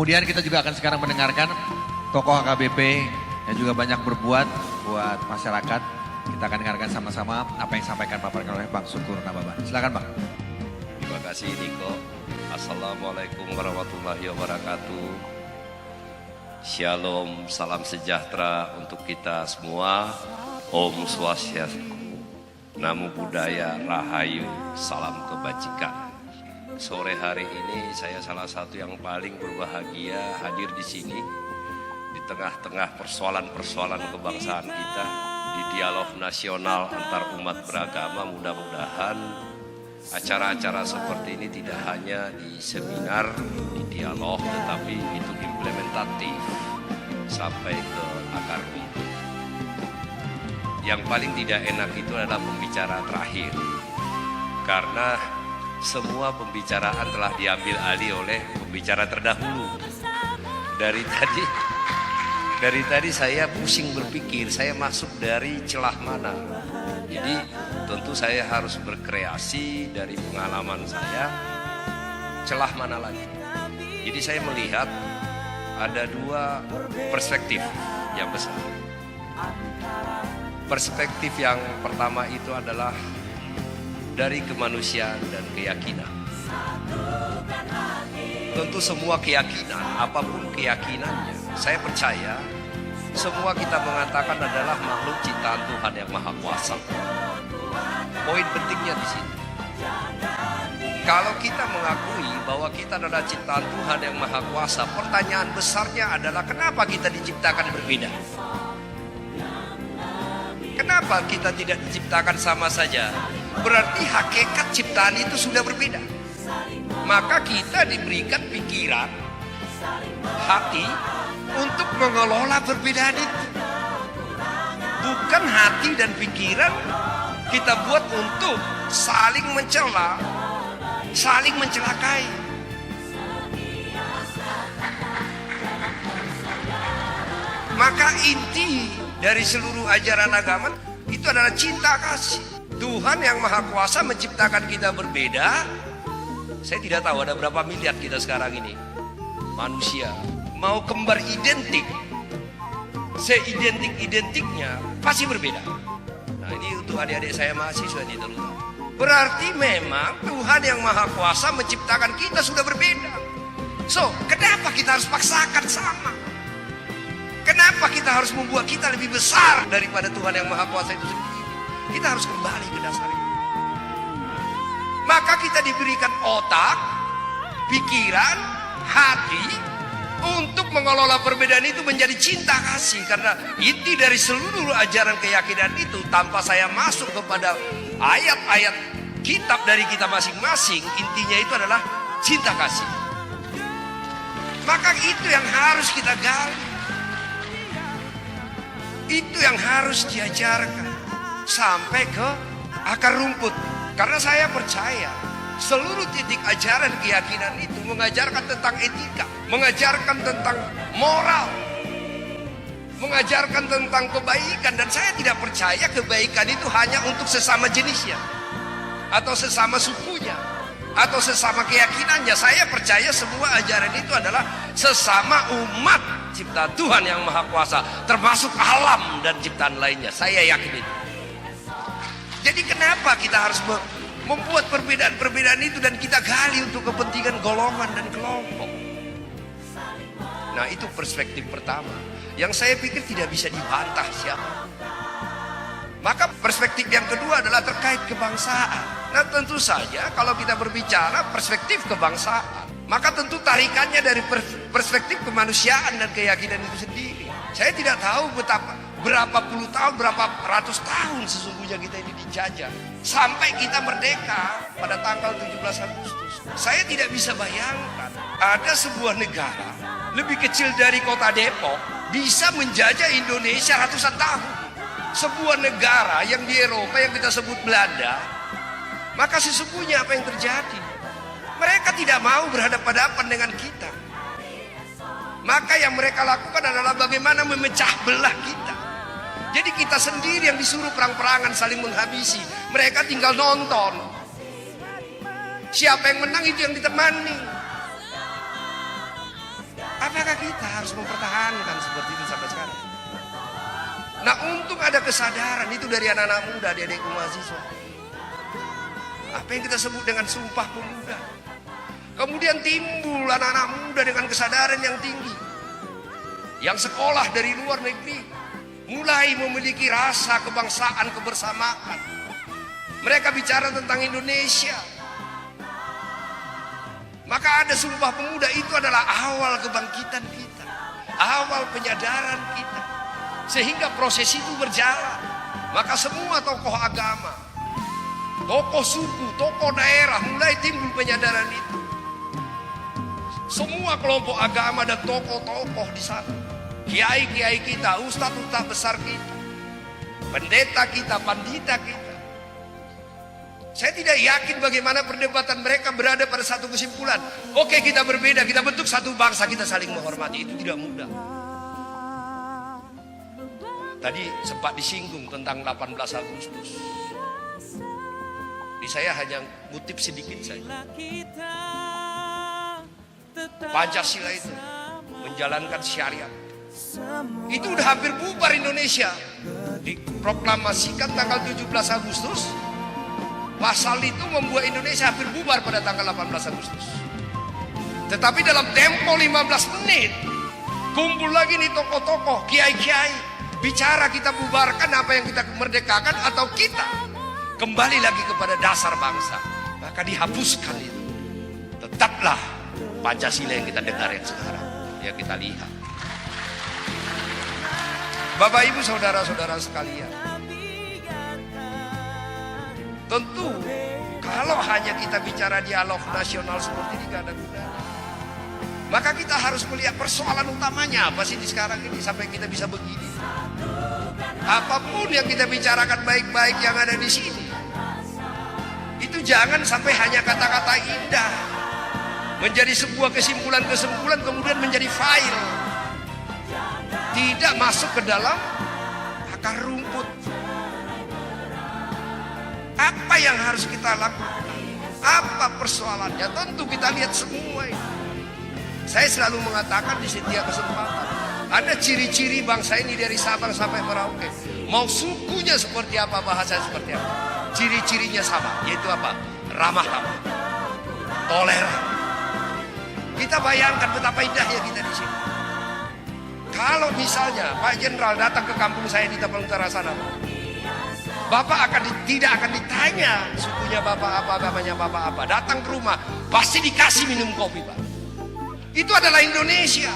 Kemudian kita juga akan sekarang mendengarkan tokoh HKBP yang juga banyak berbuat buat masyarakat. Kita akan dengarkan sama-sama apa yang disampaikan paparkan oleh Bang Syukur Nababan. Silakan Bang. Terima kasih Niko. Assalamualaikum warahmatullahi wabarakatuh. Shalom, salam sejahtera untuk kita semua. Om Swastiastu, Namo Buddhaya, Rahayu, salam kebajikan. Sore hari ini saya salah satu yang paling berbahagia hadir di sini di tengah-tengah persoalan-persoalan kebangsaan kita di dialog nasional antar umat beragama. Mudah-mudahan acara-acara seperti ini tidak hanya di seminar, di dialog, tetapi itu implementatif sampai ke akar rumput. Yang paling tidak enak itu adalah pembicara terakhir, karena semua pembicaraan telah diambil alih oleh pembicara terdahulu. Dari tadi saya pusing berpikir saya masuk dari celah mana. Jadi tentu saya harus berkreasi dari pengalaman saya, celah mana lagi. Jadi saya melihat ada dua perspektif yang besar. Perspektif yang pertama itu adalah dari kemanusiaan dan keyakinan. Tentu semua keyakinan, apapun keyakinannya, saya percaya semua kita mengatakan adalah makhluk ciptaan Tuhan yang Maha Kuasa. Poin pentingnya di sini. Kalau kita mengakui bahwa kita adalah ciptaan Tuhan yang Maha Kuasa, pertanyaan besarnya adalah kenapa kita diciptakan berbeda? Kenapa kita tidak diciptakan sama saja? Berarti hakikat ciptaan itu sudah berbeda. Maka kita diberikan pikiran, hati untuk mengelola perbedaan itu. Bukan hati dan pikiran kita buat untuk saling mencela, saling mencelakai. Maka inti dari seluruh ajaran agama itu adalah cinta kasih. Tuhan yang Maha Kuasa menciptakan kita berbeda. Saya tidak tahu ada berapa miliar kita sekarang ini manusia. Mau kembar identik, seidentik-identiknya pasti berbeda. Nah ini untuk adik-adik saya mahasiswa di terutama. Berarti memang Tuhan yang Maha Kuasa menciptakan kita sudah berbeda. So, kenapa kita harus paksakan sama? Kenapa kita harus membuat kita lebih besar daripada Tuhan yang Maha Kuasa itu sendiri? Kita harus kembali ke dasar itu. Maka kita diberikan otak, pikiran, hati untuk mengelola perbedaan itu menjadi cinta kasih. Karena inti dari seluruh ajaran keyakinan itu, tanpa saya masuk kepada ayat-ayat kitab dari kita masing-masing, intinya itu adalah cinta kasih. Maka itu yang harus kita gali. Itu yang harus diajarkan sampai ke akar rumput. Karena saya percaya seluruh titik ajaran keyakinan itu mengajarkan tentang etika, mengajarkan tentang moral, mengajarkan tentang kebaikan. Dan saya tidak percaya kebaikan itu hanya untuk sesama jenisnya, atau sesama sukunya, atau sesama keyakinannya. Saya percaya semua ajaran itu adalah sesama umat ciptaan Tuhan yang Maha Kuasa, termasuk alam dan ciptaan lainnya. Saya yakin itu. Jadi kenapa kita harus membuat perbedaan-perbedaan itu dan kita gali untuk kepentingan golongan dan kelompok? Nah itu perspektif pertama yang saya pikir tidak bisa dibantah siapa. Maka perspektif yang kedua adalah terkait kebangsaan. Nah tentu saja kalau kita berbicara perspektif kebangsaan, maka tentu tarikannya dari perspektif kemanusiaan dan keyakinan itu sendiri. Saya tidak tahu berapa puluh tahun, berapa ratus tahun sesungguhnya kita ini dijajah sampai kita merdeka pada tanggal 17 Agustus. Saya tidak bisa bayangkan ada sebuah negara lebih kecil dari kota Depok bisa menjajah Indonesia ratusan tahun. Sebuah negara yang di Eropa yang kita sebut Belanda, maka sesungguhnya apa yang terjadi? Mereka tidak mau berhadapan-hadapan dengan kita. Maka yang mereka lakukan adalah bagaimana memecah belah kita. Jadi kita sendiri yang disuruh perang-perangan saling menghabisi. Mereka tinggal nonton. Siapa yang menang itu yang ditemani. Apakah kita harus mempertahankan seperti itu sampai sekarang? Nah, untung ada kesadaran itu dari anak-anak muda, adik-adikku mahasiswa. Apa yang kita sebut dengan sumpah pemuda. Kemudian timbul anak-anak muda dengan kesadaran yang tinggi. Yang sekolah dari luar negeri. Mulai memiliki rasa kebangsaan, kebersamaan. Mereka bicara tentang Indonesia. Maka ada sumpah pemuda, itu adalah awal kebangkitan kita. Awal penyadaran kita. Sehingga proses itu berjalan. Maka semua tokoh agama, tokoh suku, tokoh daerah mulai timbul penyadaran itu. Semua kelompok agama dan tokoh-tokoh di sana. Kiai-kiai kita, ustadz-ustadz besar kita, pendeta kita, pandita kita. Saya tidak yakin bagaimana perdebatan mereka berada pada satu kesimpulan. Oke, kita berbeda, kita bentuk satu bangsa, kita saling menghormati. Itu tidak mudah. Tadi sempat disinggung tentang 18 Agustus. Ini saya hanya ngutip sedikit saja. Pancasila itu menjalankan syariat. Itu udah hampir bubar Indonesia. Diproklamasikan tanggal 17 Agustus. Pasal itu membuat Indonesia hampir bubar pada tanggal 18 Agustus. Tetapi dalam tempo 15 menit kumpul lagi nih tokoh-tokoh, kiai-kiai, bicara kita bubarkan apa yang kita merdekakan atau kita kembali lagi kepada dasar bangsa. Maka dihapuskan itu. Tetaplah Pancasila yang kita dengar yang sekarang, yang kita lihat. Bapak Ibu saudara-saudara sekalian, tentu kalau hanya kita bicara dialog nasional seperti ini gak ada gunanya. Maka kita harus melihat persoalan utamanya apa sih di sekarang ini sampai kita bisa begini. Apapun yang kita bicarakan baik-baik yang ada di sini, itu jangan sampai hanya kata-kata indah menjadi sebuah kesimpulan-kesimpulan kemudian menjadi file, tidak masuk ke dalam akar rumput. Apa yang harus kita lakukan? Apa persoalannya? Tentu kita lihat semua ini. Saya selalu mengatakan di setiap kesempatan, ada ciri-ciri bangsa ini dari Sabang sampai Merauke. Mau sukunya seperti apa, bahasanya seperti apa, ciri-cirinya sama, yaitu apa? Ramah-tamah, toleran. Kita bayangkan betapa indahnya kita di sini. Kalau misalnya Pak Jenderal datang ke kampung saya di Tapanuli Utara sana, Bapak tidak akan ditanya sukunya Bapak apa, agamanya Bapak apa. Datang ke rumah pasti dikasih minum kopi, Pak. Itu adalah Indonesia.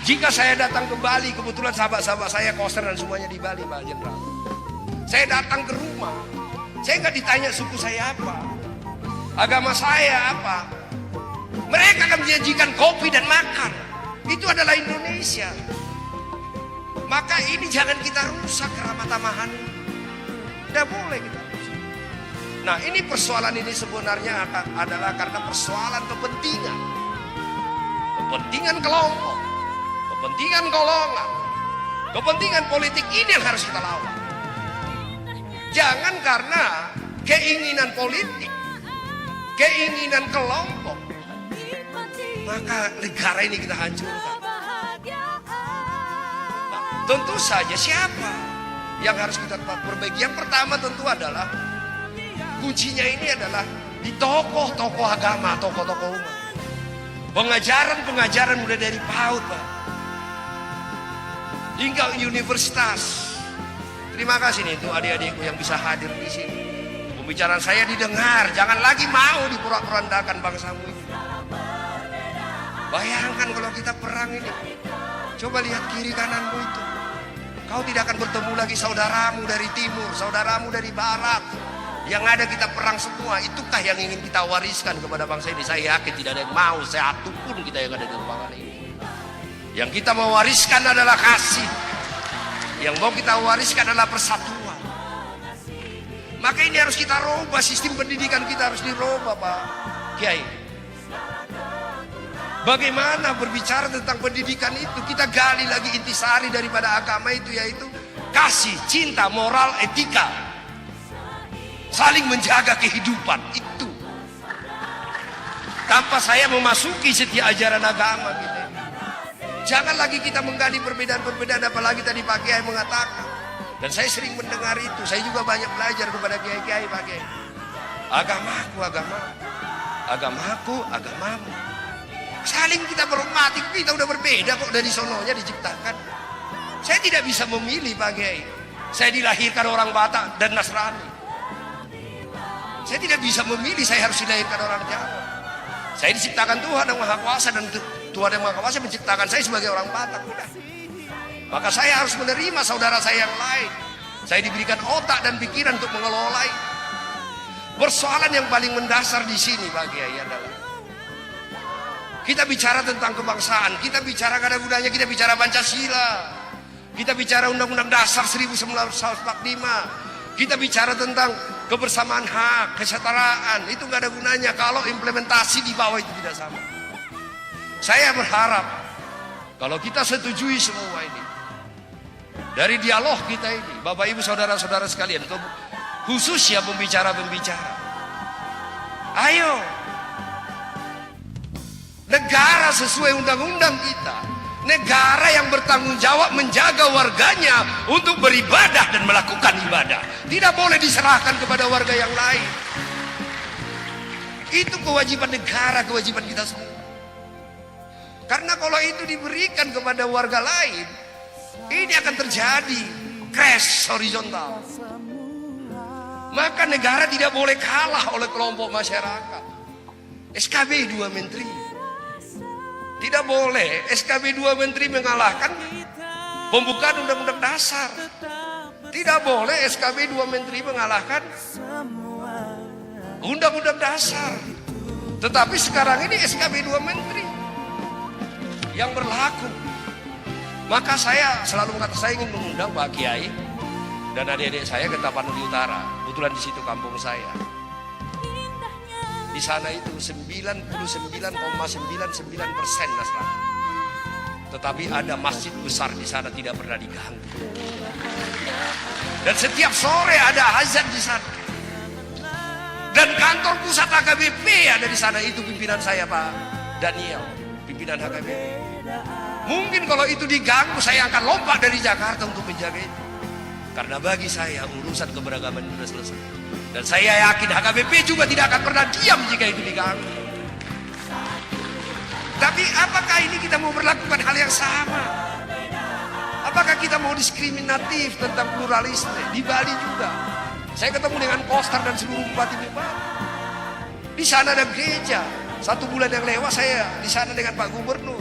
Jika saya datang ke Bali, kebetulan sahabat-sahabat saya koster dan semuanya di Bali, Pak Jenderal. Saya datang ke rumah, saya nggak ditanya suku saya apa, agama saya apa. Mereka akan menjanjikan kopi dan makan. Itu adalah Indonesia. Maka ini jangan kita rusak keramah-tamahan. Tidak boleh kita rusak. Nah, ini persoalan ini sebenarnya adalah karena persoalan kepentingan. Kepentingan kelompok, kepentingan golongan, kepentingan politik ini yang harus kita lawan. Jangan karena keinginan politik, keinginan kelompok, maka negara ini kita hancurkan. Tentu saja siapa yang harus kita perbaiki? Yang pertama tentu adalah kuncinya ini adalah di tokoh-tokoh agama, tokoh-tokoh umat. Pengajaran-pengajaran mulai dari PAUD, Pak, hingga universitas. Terima kasih nih untuk adik-adikku yang bisa hadir di sini. Pembicaraan saya didengar, jangan lagi mau diporak-porandakan bangsamu ini. Bayangkan kalau kita perang ini, coba lihat kiri kananmu itu. Kau tidak akan bertemu lagi saudaramu dari timur, saudaramu dari barat. Yang ada kita perang semua. Itukah yang ingin kita wariskan kepada bangsa ini? Saya yakin tidak ada yang mau, satu pun kita yang ada di ruangan ini. Yang kita mau wariskan adalah kasih. Yang mau kita wariskan adalah persatuan. Maka ini harus kita rubah, sistem pendidikan kita harus dirubah, Pak Kiai. Bagaimana berbicara tentang pendidikan itu? Kita gali lagi intisari daripada agama itu, yaitu kasih, cinta, moral, etika, saling menjaga kehidupan itu. tanpa saya memasuki setiap ajaran agama gitu. Jangan lagi kita menggali perbedaan-perbedaan, apalagi tadi Pak Kiai mengatakan. Dan saya sering mendengar itu, saya juga banyak belajar kepada kiai-kiai Pak Kiai. Agamaku, agamamu. Agamaku, agamamu. Saling kita berhormati, kita udah berbeda kok dari sononya diciptakan. Saya tidak bisa memilih Pak Kiai. Saya dilahirkan orang Batak dan Nasrani. Saya tidak bisa memilih, saya harus dilahirkan orang Jawa. Saya diciptakan Tuhan yang Maha Kuasa, dan Tuhan yang Maha Kuasa menciptakan saya sebagai orang Batak. Udah. Maka saya harus menerima saudara saya yang lain. Saya diberikan otak dan pikiran untuk mengelola. Persoalan yang paling mendasar di sini Pak Kiai adalah kita bicara tentang kebangsaan, kita bicara gak ada gunanya, kita bicara Pancasila, kita bicara Undang-Undang Dasar 1945, kita bicara tentang kebersamaan hak, kesetaraan, itu gak ada gunanya kalau implementasi di bawah itu tidak sama. Saya berharap kalau kita setujui semua ini, dari dialog kita ini, Bapak Ibu Saudara-saudara sekalian, khususnya pembicara-pembicara, ayo negara sesuai undang-undang kita, negara yang bertanggung jawab menjaga warganya untuk beribadah dan melakukan ibadah, tidak boleh diserahkan kepada warga yang lain. Itu kewajiban negara, kewajiban kita semua. Karena kalau itu diberikan kepada warga lain, ini akan terjadi crash horizontal. Maka negara tidak boleh kalah oleh kelompok masyarakat. SKB 2 Menteri. Tidak boleh SKB 2 Menteri mengalahkan pembukaan Undang-Undang Dasar. Tidak boleh SKB 2 Menteri mengalahkan Undang-Undang Dasar. Tetapi sekarang ini SKB 2 Menteri yang berlaku. Maka saya selalu mengatakan, saya ingin mengundang Pak Kiai dan adik-adik saya ke Tapanuli Utara. Kebetulan di situ kampung saya. Di sana itu 99,99% Nasrani. Tetapi ada masjid besar di sana tidak pernah diganggu. Dan setiap sore ada azan di sana. Dan kantor pusat HKBP ada di sana, itu pimpinan saya Pak Daniel, pimpinan HKBP. Mungkin kalau itu diganggu, saya akan lompat dari Jakarta untuk menjaga itu. Karena bagi saya urusan keberagaman itu sudah selesai. Dan saya yakin HKBP juga tidak akan pernah diam jika itu diganggu. Tapi apakah ini kita mau berlakukan hal yang sama? Apakah kita mau diskriminatif tentang pluralisme? Di Bali juga. Saya ketemu dengan Koster dan seluruh bupati-bupati. Di sana ada gereja. 1 bulan yang lewat saya di sana dengan Pak Gubernur.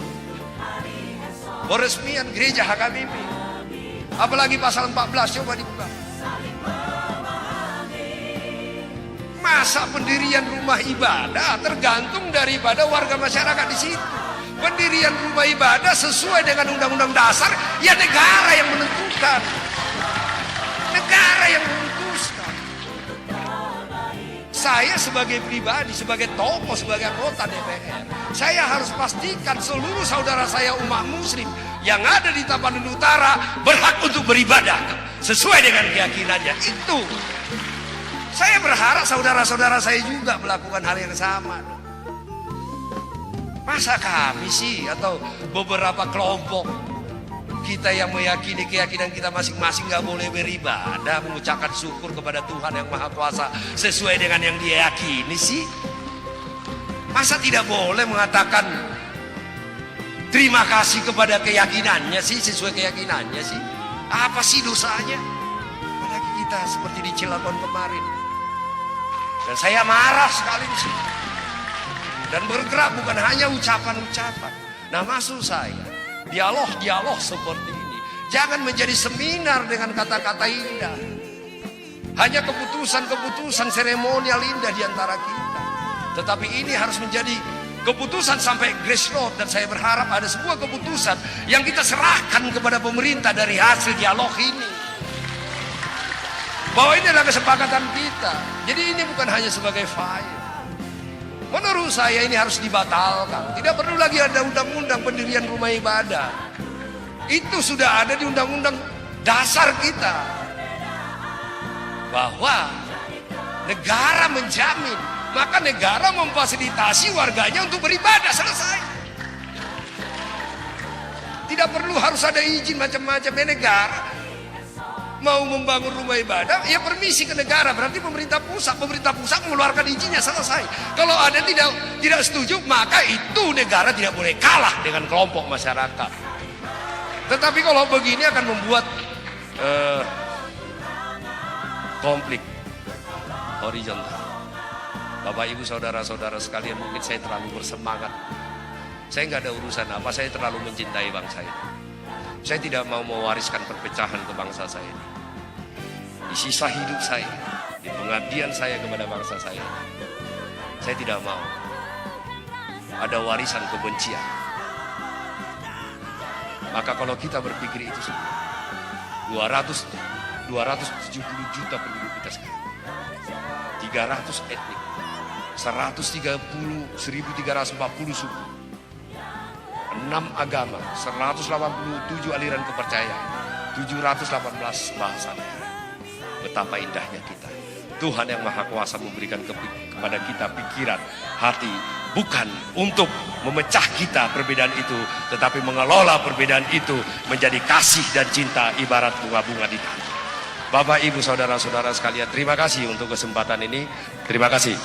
Peresmian gereja HKBP. Apalagi pasal 14 coba dibuka. Masa pendirian rumah ibadah tergantung daripada warga masyarakat di situ. Pendirian rumah ibadah sesuai dengan Undang-Undang Dasar, ya negara yang menentukan. Negara yang memutuskan. Saya sebagai pribadi, sebagai tokoh, sebagai anggota DPR, saya harus pastikan seluruh saudara saya umat muslim yang ada di Tapanuli Utara berhak untuk beribadah sesuai dengan keyakinannya. Itu saya berharap saudara-saudara saya juga melakukan hal yang sama. Masa kami sih atau beberapa kelompok kita yang meyakini keyakinan kita masing-masing gak boleh beribadah, mengucapkan syukur kepada Tuhan yang Maha Kuasa sesuai dengan yang dia yakini sih? Masa tidak boleh mengatakan terima kasih kepada keyakinannya sih, sesuai keyakinannya sih? Apa sih dosanya? Apalagi kita seperti di Cilegon kemarin. Dan saya marah sekali di sini. Dan bergerak bukan hanya ucapan-ucapan. Nah, maksud saya, dialog-dialog seperti ini jangan menjadi seminar dengan kata-kata indah. Hanya keputusan-keputusan seremonial indah di antara kita. Tetapi ini harus menjadi keputusan sampai grassroots, dan saya berharap ada sebuah keputusan yang kita serahkan kepada pemerintah dari hasil dialog ini. Bahwa ini adalah kesepakatan kita. Jadi ini bukan hanya sebagai file. Menurut saya ini harus dibatalkan. Tidak perlu lagi ada undang-undang pendirian rumah ibadah. Itu sudah ada di Undang-Undang Dasar kita. Bahwa negara menjamin maka negara memfasilitasi warganya untuk beribadah, selesai. Tidak perlu harus ada izin macam-macam. Negara mau membangun rumah ibadah, ya permisi ke negara, berarti pemerintah pusat mengeluarkan izinnya, selesai. Kalau ada tidak setuju, maka itu negara tidak boleh kalah dengan kelompok masyarakat. Tetapi kalau begini akan membuat konflik horizontal. Bapak ibu saudara-saudara sekalian, mungkin saya terlalu bersemangat. Saya nggak ada urusan apa, saya terlalu mencintai bangsa ini. Saya tidak mau mewariskan perpecahan ke bangsa saya ini. Di sisa hidup saya, di pengabdian saya kepada bangsa saya tidak mau ada warisan kebencian. Maka kalau kita berpikir itu semua, 270 juta penduduk kita sekarang, 300 etnik, 1.340 suku, 6 agama, 187 aliran kepercayaan, 718 bahasa daerah. Betapa indahnya kita. Tuhan yang Maha Kuasa memberikan kepada kita pikiran, hati, bukan untuk memecah kita perbedaan itu, tetapi mengelola perbedaan itu menjadi kasih dan cinta ibarat bunga-bunga di tanah. Bapak, Ibu, saudara-saudara sekalian, terima kasih untuk kesempatan ini. Terima kasih.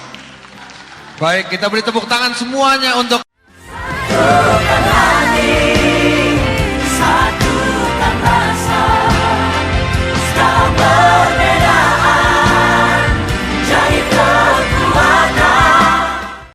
Baik, kita beri tepuk tangan semuanya untuk